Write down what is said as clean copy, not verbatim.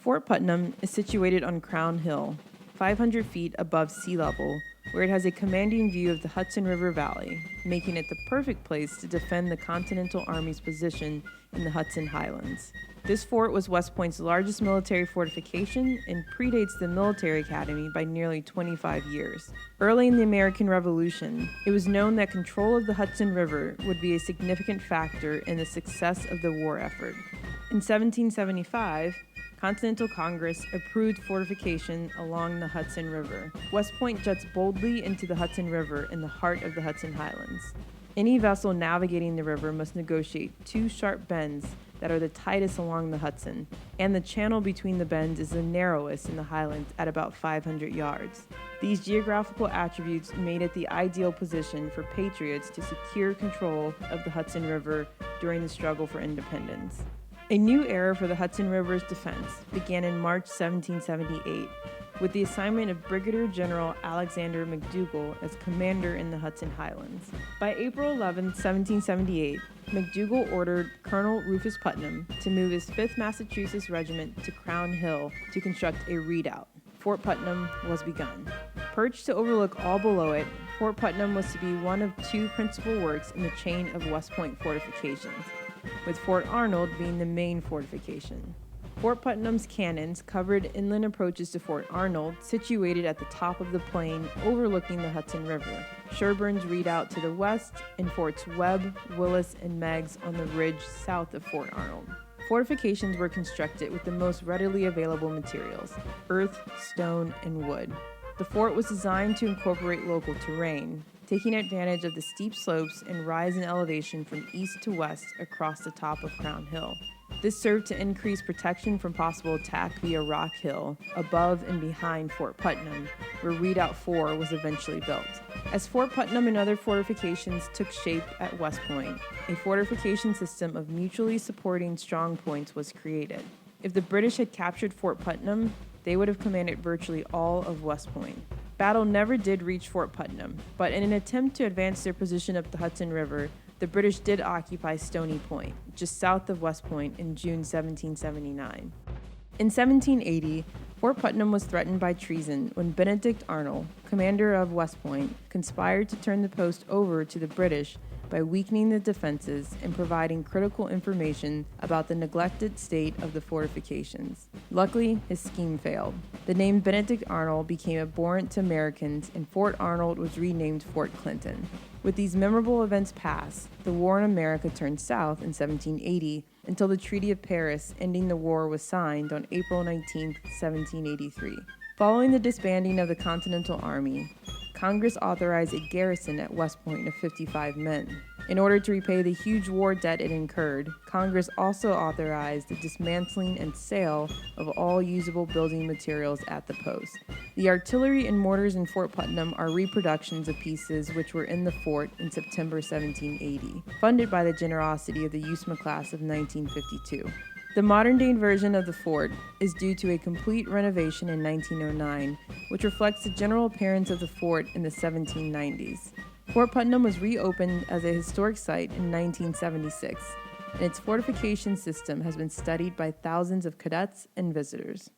Fort Putnam is situated on Crown Hill, 500 feet above sea level, where it has a commanding view of the Hudson River Valley, making it the perfect place to defend the Continental Army's position in the Hudson Highlands. This fort was West Point's largest military fortification and predates the military academy by nearly 25 years. Early in the American Revolution, it was known that control of the Hudson River would be a significant factor in the success of the war effort. In 1775, Continental Congress approved fortification along the Hudson River. West Point juts boldly into the Hudson River in the heart of the Hudson Highlands. Any vessel navigating the river must negotiate two sharp bends that are the tightest along the Hudson, and the channel between the bends is the narrowest in the Highlands at about 500 yards. These geographical attributes made it the ideal position for patriots to secure control of the Hudson River during the struggle for independence. A new era for the Hudson River's defense began in March 1778 with the assignment of Brigadier General Alexander McDougall as commander in the Hudson Highlands. By April 11, 1778, McDougall ordered Colonel Rufus Putnam to move his 5th Massachusetts Regiment to Crown Hill to construct a redoubt. Fort Putnam was begun. Perched to overlook all below it, Fort Putnam was to be one of two principal works in the chain of West Point fortifications, with Fort Arnold being the main fortification. Fort Putnam's cannons covered inland approaches to Fort Arnold, situated at the top of the plain overlooking the Hudson River, Sherburne's redoubt to the west, and Forts Webb, Willis, and Meigs on the ridge south of Fort Arnold. Fortifications were constructed with the most readily available materials: earth, stone, and wood. The fort was designed to incorporate local terrain, taking advantage of the steep slopes and rise in elevation from east to west across the top of Crown Hill. This served to increase protection from possible attack via Rock Hill, above and behind Fort Putnam, where Redoubt 4 was eventually built. As Fort Putnam and other fortifications took shape at West Point, a fortification system of mutually supporting strong points was created. If the British had captured Fort Putnam, they would have commanded virtually all of West Point. Battle never did reach Fort Putnam, but in an attempt to advance their position up the Hudson River, the British did occupy Stony Point, just south of West Point, in June 1779. In 1780, Fort Putnam was threatened by treason when Benedict Arnold, commander of West Point, conspired to turn the post over to the British by weakening the defenses and providing critical information about the neglected state of the fortifications. Luckily, his scheme failed. The name Benedict Arnold became abhorrent to Americans, and Fort Arnold was renamed Fort Clinton. With these memorable events past, the war in America turned south in 1780 until the Treaty of Paris ending the war was signed on April 19, 1783. Following the disbanding of the Continental Army, Congress authorized a garrison at West Point of 55 men. In order to repay the huge war debt it incurred, Congress also authorized the dismantling and sale of all usable building materials at the post. The artillery and mortars in Fort Putnam are reproductions of pieces which were in the fort in September 1780, funded by the generosity of the USMA class of 1952. The modern-day version of the fort is due to a complete renovation in 1909, which reflects the general appearance of the fort in the 1790s. Fort Putnam was reopened as a historic site in 1976, and its fortification system has been studied by thousands of cadets and visitors.